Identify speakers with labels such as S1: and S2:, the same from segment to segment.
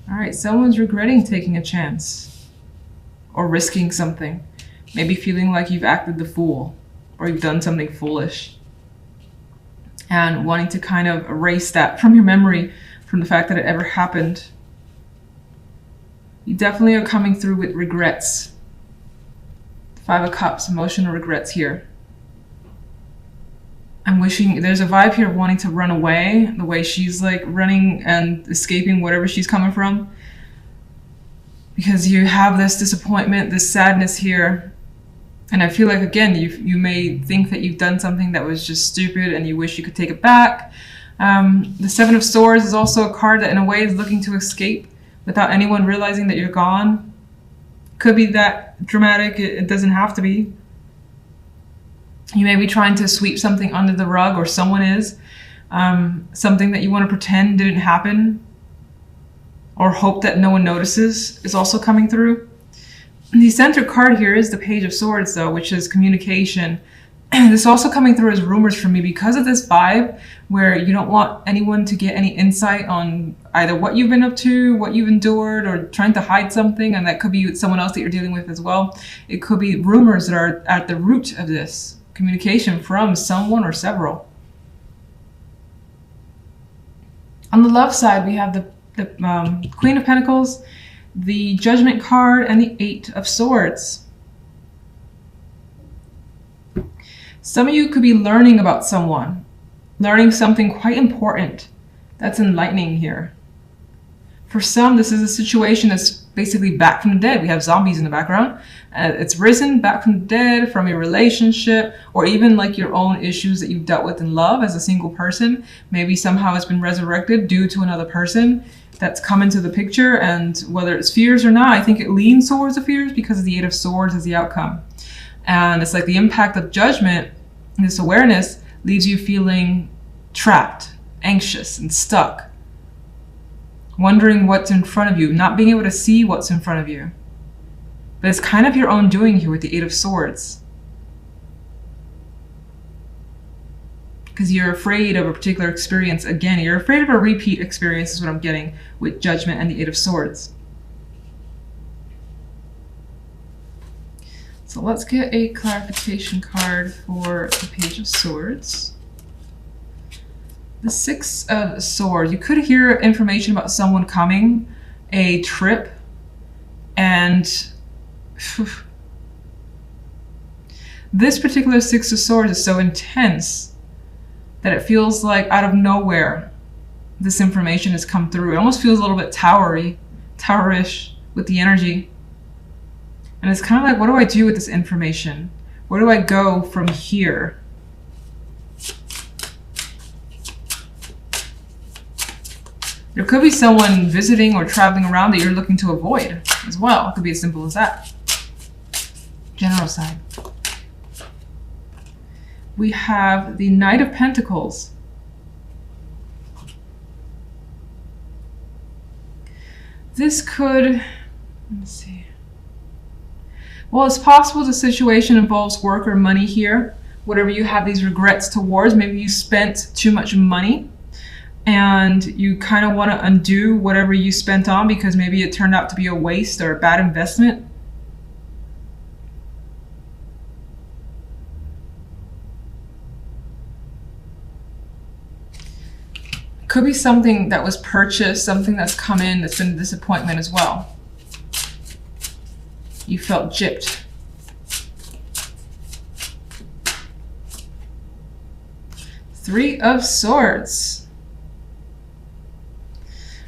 S1: All right, someone's regretting taking a chance or risking something. Maybe feeling like you've acted the fool or you've done something foolish. And wanting to kind of erase that from your memory, from the fact that it ever happened. You definitely are coming through with regrets. 5 of Cups, emotional regrets here. I'm wishing, there's a vibe here of wanting to run away, the way she's like running and escaping whatever she's coming from. Because you have this disappointment, this sadness here. And I feel like, again, you may think that you've done something that was just stupid and you wish you could take it back. The 7 of Swords is also a card that in a way is looking to escape without anyone realizing that you're gone. Could be that dramatic, it doesn't have to be. You may be trying to sweep something under the rug, or someone is. Something that you want to pretend didn't happen, or hope that no one notices, is also coming through. The center card here is the Page of Swords, though, which is communication. This is also coming through as rumors for me because of this vibe where you don't want anyone to get any insight on either what you've been up to, what you've endured, or trying to hide something, and that could be someone else that you're dealing with as well. It could be rumors that are at the root of this. Communication from someone or several. On the love side, we have the Queen of Pentacles, the Judgment card, and the 8 of Swords. Some of you could be learning about someone, learning something quite important. That's enlightening here. For some, this is a situation that's basically back from the dead. We have zombies in the background. It's risen back from the dead, from a relationship, or even like your own issues that you've dealt with in love as a single person. Maybe somehow it's been resurrected due to another person that's come into the picture. And whether it's fears or not, I think it leans towards the fears because of the 8 of Swords as the outcome. And it's like the impact of judgment, this awareness, leaves you feeling trapped, anxious, and stuck. Wondering what's in front of you, not being able to see what's in front of you. But it's kind of your own doing here with the 8 of Swords. Because you're afraid of a particular experience. Again, you're afraid of a repeat experience is what I'm getting with Judgment and the 8 of Swords. So let's get a clarification card for the Page of Swords. The 6 of Swords. You could hear information about someone coming, a trip, and this particular 6 of Swords is so intense that it feels like out of nowhere this information has come through. It almost feels a little bit towerish with the energy. And it's kind of like, what do I do with this information? Where do I go from here? There could be someone visiting or traveling around that you're looking to avoid as well. It could be as simple as that. General side. We have the Knight of Pentacles. This could, let's see. Well, it's possible the situation involves work or money here. Whatever you have these regrets towards, maybe you spent too much money and you kind of want to undo whatever you spent on because maybe it turned out to be a waste or a bad investment. Could be something that was purchased, something that's come in that's been a disappointment as well. You felt gypped. Three of Swords.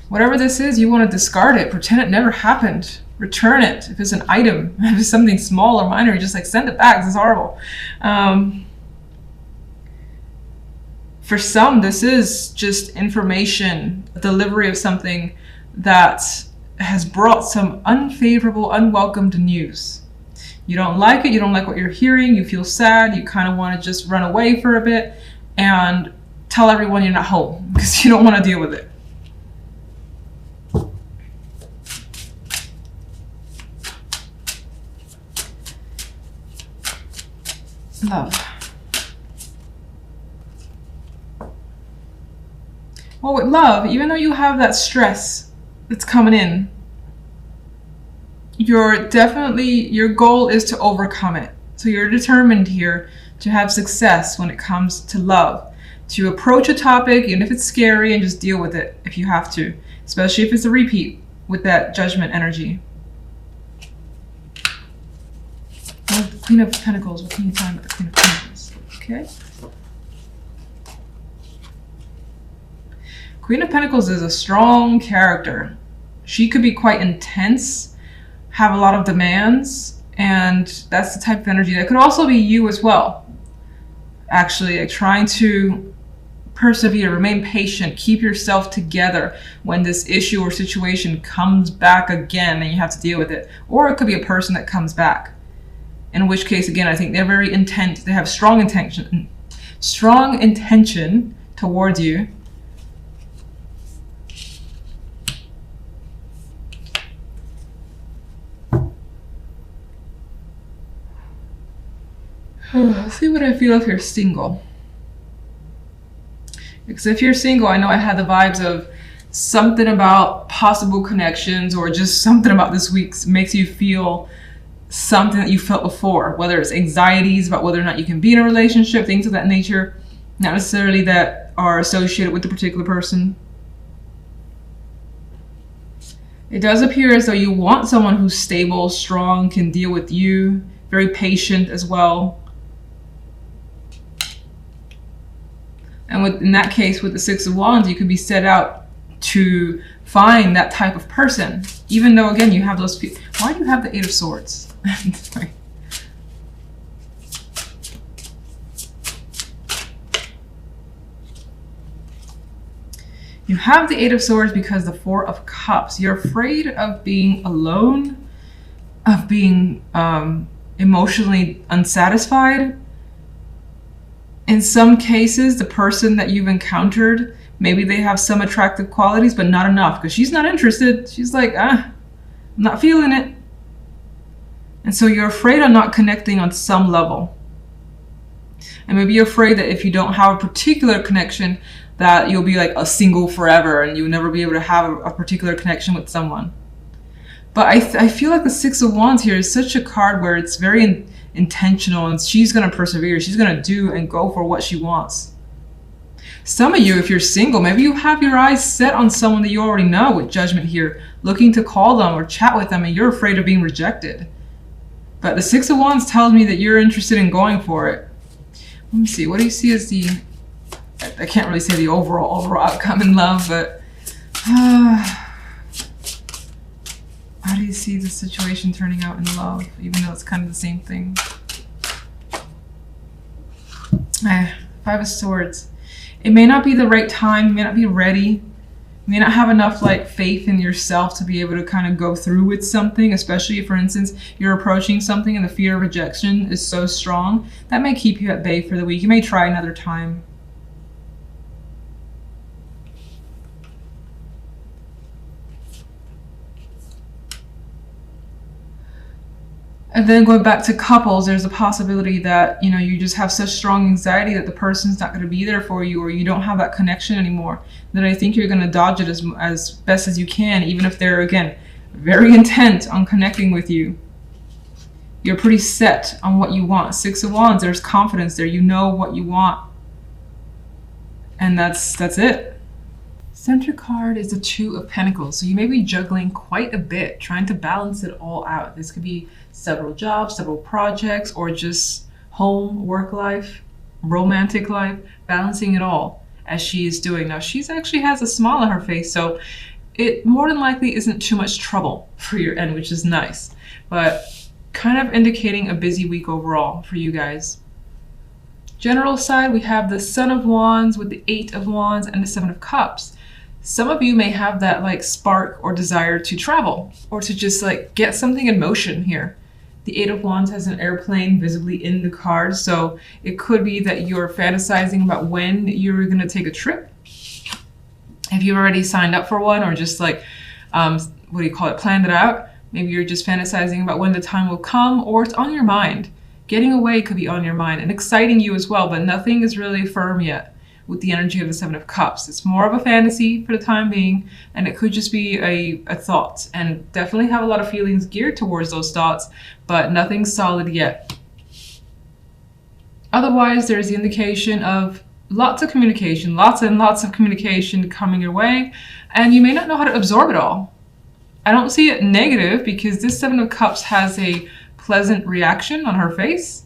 S1: Whatever this is, you want to discard it. Pretend it never happened. Return it. If it's an item, if it's something small or minor, you just like send it back. This is horrible. For some, this is just information, a delivery of something that has brought some unfavorable, unwelcomed news. You don't like it, you don't like what you're hearing, you feel sad, you kind of want to just run away for a bit and tell everyone you're not home because you don't want to deal with it. Love. Well, with love, even though you have that stress that's coming in, your goal is to overcome it. So you're determined here to have success when it comes to love, to approach a topic, even if it's scary, and just deal with it if you have to, especially if it's a repeat with that judgment energy. Queen of Pentacles. What can you tell me about the Queen of Pentacles? Okay. Queen of Pentacles is a strong character. She could be quite intense, have a lot of demands, and that's the type of energy that could also be you as well. Actually, like trying to persevere, remain patient, keep yourself together when this issue or situation comes back again and you have to deal with it. Or it could be a person that comes back. In which case, again, I think they're very intent. They have strong intention towards you. Let's see what I feel if you're single. Because if you're single, I know I had the vibes of something about possible connections, or just something about this week makes you feel something that you felt before, whether it's anxieties about whether or not you can be in a relationship, things of that nature, not necessarily that are associated with the particular person. It does appear as though you want someone who's stable, strong, can deal with you, very patient as well. And in that case, with the Six of Wands, you could be set out to find that type of person. Even though, again, you have those people. Why do you have the Eight of Swords? Sorry. You have the Eight of Swords because the Four of Cups. You're afraid of being alone, of being emotionally unsatisfied. In some cases, the person that you've encountered, maybe they have some attractive qualities, but not enough, because she's not interested. She's like, I'm not feeling it. And so you're afraid of not connecting on some level. And maybe you're afraid that if you don't have a particular connection, that you'll be like a single forever and you'll never be able to have a particular connection with someone. But I feel like the Six of Wands here is such a card where it's very intentional, and she's going to persevere. She's going to do and go for what she wants. Some of you, if you're single, maybe you have your eyes set on someone that you already know with Judgment here, looking to call them or chat with them, and you're afraid of being rejected. But the Six of Wands tells me that you're interested in going for it. Let me see. What do you see as the... I can't really say the overall outcome in love, but... how do you see the situation turning out in love, even though it's kind of the same thing? Five of Swords. It may not be the right time. You may not be ready. You may not have enough faith in yourself to be able to kind of go through with something, especially if, for instance, you're approaching something and the fear of rejection is so strong. That may keep you at bay for the week. You may try another time. And then going back to couples, there's a possibility that, you just have such strong anxiety that the person's not going to be there for you, or you don't have that connection anymore. Then I think you're going to dodge it as best as you can, even if they're, again, very intent on connecting with you. You're pretty set on what you want. Six of Wands, there's confidence there. You know what you want. And that's it. Center card is the Two of Pentacles. So you may be juggling quite a bit, trying to balance it all out. This could be several jobs, several projects, or just home, work life, romantic life, balancing it all as she is doing. Now, she's actually has a smile on her face, so it more than likely isn't too much trouble for your end, which is nice, but kind of indicating a busy week overall for you guys. General side, we have the Son of Wands with the Eight of Wands and the Seven of Cups. Some of you may have that spark or desire to travel, or to just get something in motion here. The Eight of Wands has an airplane visibly in the card, so it could be that you're fantasizing about when you're going to take a trip. If you've already signed up for one, or just planned it out, maybe you're just fantasizing about when the time will come, or it's on your mind. Getting away could be on your mind and exciting you as well, but nothing is really firm yet. with the energy of the Seven of Cups. It's more of a fantasy for the time being, and it could just be a thought, and definitely have a lot of feelings geared towards those thoughts, but nothing solid yet. Otherwise, there's the indication of lots of communication, lots and lots of communication coming your way, and you may not know how to absorb it all. I don't see it negative, because this Seven of Cups has a pleasant reaction on her face,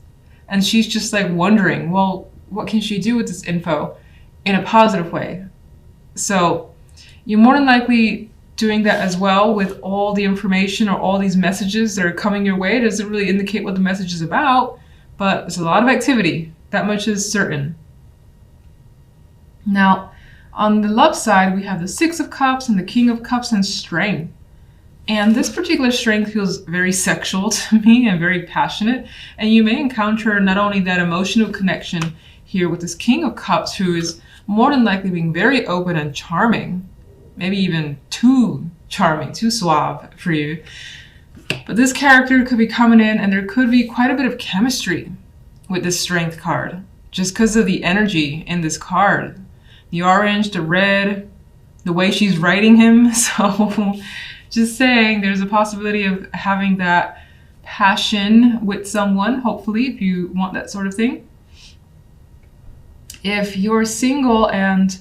S1: and she's just like wondering, well, what can she do with this info in a positive way? So you're more than likely doing that as well with all the information or all these messages that are coming your way. It doesn't really indicate what the message is about, but there's a lot of activity. That much is certain. Now, on the love side, we have the Six of Cups and the King of Cups and strength. And this particular strength feels very sexual to me and very passionate. And you may encounter not only that emotional connection here with this King of Cups, who is more than likely being very open and charming, maybe even too charming, too suave for you. But this character could be coming in, and there could be quite a bit of chemistry with this strength card, just because of the energy in this card. The orange, the red, the way she's writing him. So just saying, there's a possibility of having that passion with someone, hopefully, if you want that sort of thing. If you're single and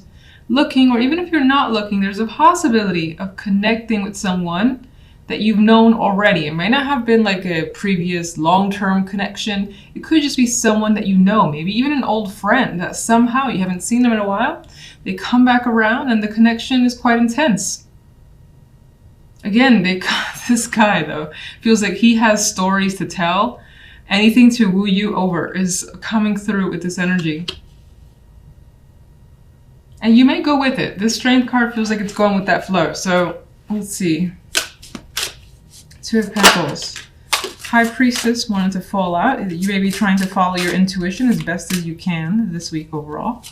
S1: looking, or even if you're not looking, there's a possibility of connecting with someone that you've known already. It may not have been like a previous long-term connection. It could just be someone that you know, maybe even an old friend that somehow you haven't seen them in a while. They come back around and the connection is quite intense. Again, this guy though feels like he has stories to tell. Anything to woo you over is coming through with this energy. And you may go with it. This strength card feels like it's going with that flow. So let's see. Two of Pentacles. High Priestess wanted to fall out. You may be trying to follow your intuition as best as you can this week overall.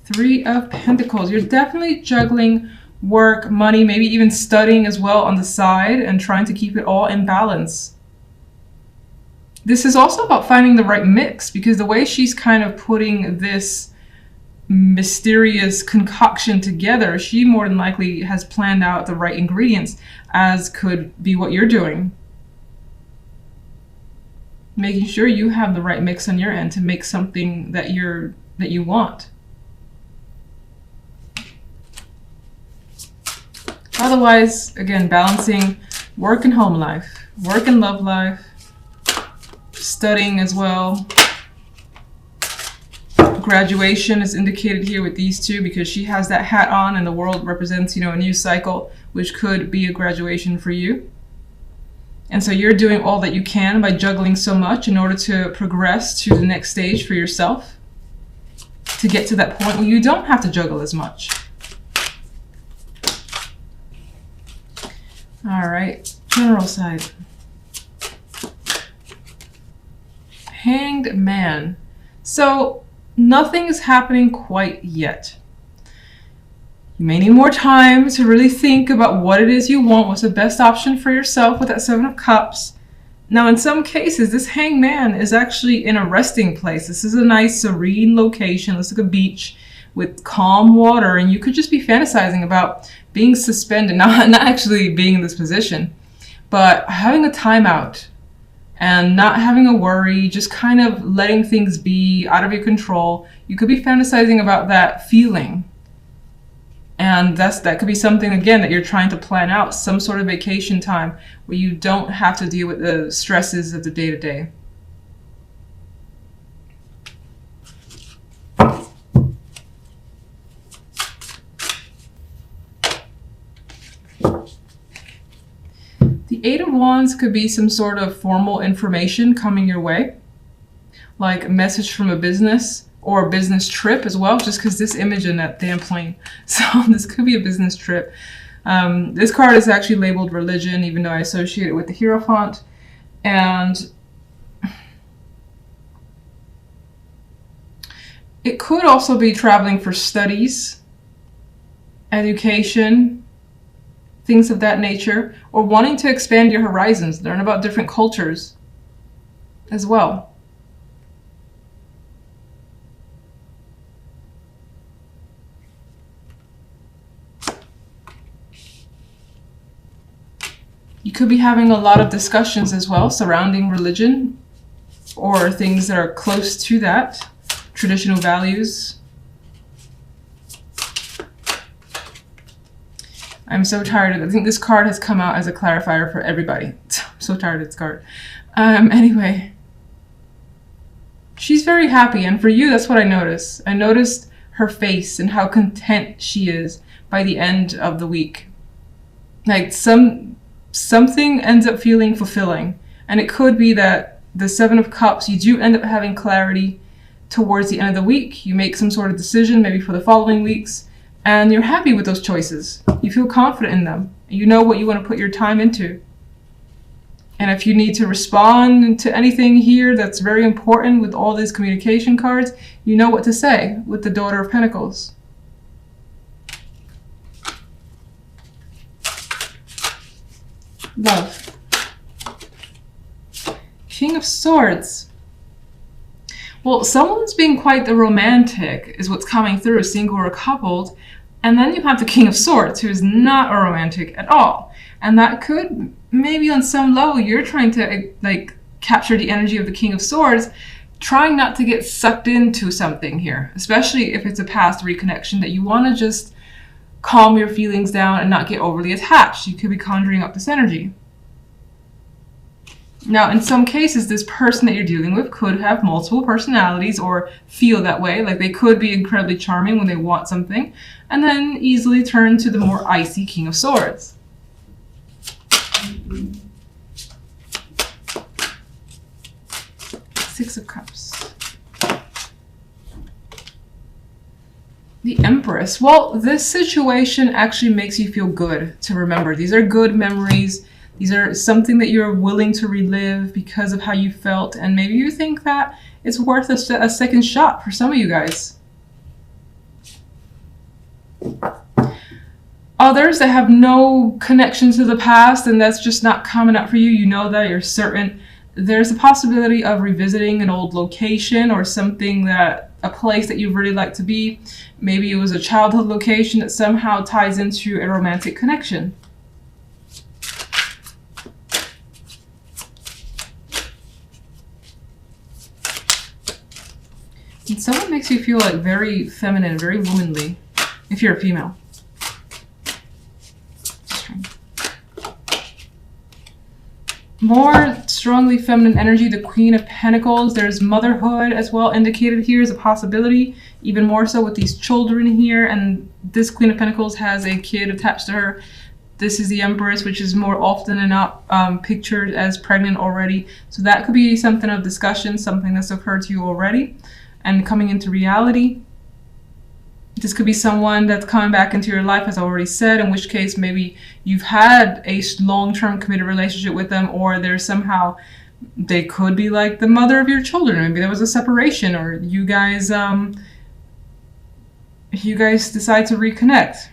S1: Three of Pentacles. You're definitely juggling work, money, maybe even studying as well on the side and trying to keep it all in balance. This is also about finding the right mix, because the way she's kind of putting this mysterious concoction together, she more than likely has planned out the right ingredients, as could be what you're doing. Making sure you have the right mix on your end to make something that you want. Otherwise, again, balancing work and home life, work and love life, studying as well. Graduation is indicated here with these two, because she has that hat on and the world represents, a new cycle, which could be a graduation for you. And so you're doing all that you can by juggling so much in order to progress to the next stage for yourself, to get to that point where you don't have to juggle as much. All right, general side. Hanged Man. So nothing is happening quite yet. You may need more time to really think about what it is you want, what's the best option for yourself with that Seven of Cups. Now, in some cases, this Hanged Man is actually in a resting place. This is a nice, serene location. Looks like a beach with calm water, and you could just be fantasizing about being suspended, not actually being in this position, but having a timeout and not having a worry, just kind of letting things be out of your control. You could be fantasizing about that feeling. And that could be something, again, that you're trying to plan out, some sort of vacation time where you don't have to deal with the stresses of the day-to-day. The Eight of Wands could be some sort of formal information coming your way, like a message from a business or a business trip as well, just because this image in that damn plane. So this could be a business trip. This card is actually labeled religion, even though I associate it with the Hierophant. And it could also be traveling for studies, education, things of that nature, or wanting to expand your horizons, learn about different cultures as well. You could be having a lot of discussions as well surrounding religion or things that are close to that, traditional values. I'm so tired of it. I think this card has come out as a clarifier for everybody. I'm so tired of this card. Anyway, she's very happy, and for you, that's what I noticed. I noticed her face and how content she is by the end of the week. Like something ends up feeling fulfilling, and it could be that the Seven of Cups, you do end up having clarity towards the end of the week. You make some sort of decision, maybe for the following weeks, and you're happy with those choices. You feel confident in them. You know what you want to put your time into. And if you need to respond to anything here that's very important with all these communication cards, you know what to say with the Daughter of Pentacles. Love. King of Swords. Well, someone's being quite the romantic is what's coming through, single or coupled. And then you have the King of Swords, who is not a romantic at all. And that could, maybe on some level, you're trying to like capture the energy of the King of Swords, trying not to get sucked into something here, especially if it's a past reconnection that you want to just calm your feelings down and not get overly attached. You could be conjuring up this energy. Now, in some cases, this person that you're dealing with could have multiple personalities or feel that way. Like they could be incredibly charming when they want something, and then easily turn to the more icy King of Swords. Six of Cups. The Empress. Well, this situation actually makes you feel good to remember. These are good memories. These are something that you're willing to relive because of how you felt. And maybe you think that it's worth a second shot for some of you guys. Others that have no connection to the past and that's just not coming up for you, you know that, you're certain. There's a possibility of revisiting an old location or something that, a place that you'd really like to be. Maybe it was a childhood location that somehow ties into a romantic connection. And someone makes you feel like very feminine, very womanly, if you're a female. More strongly feminine energy, the Queen of Pentacles. There's motherhood as well indicated here as a possibility, even more so with these children here. And this Queen of Pentacles has a kid attached to her. This is the Empress, which is more often than not pictured as pregnant already. So that could be something of discussion, something that's occurred to you already and coming into reality. This could be someone that's coming back into your life, as I already said, in which case maybe you've had a long-term committed relationship with them, or there's somehow, they could be like the mother of your children. Maybe there was a separation, or you guys decide to reconnect.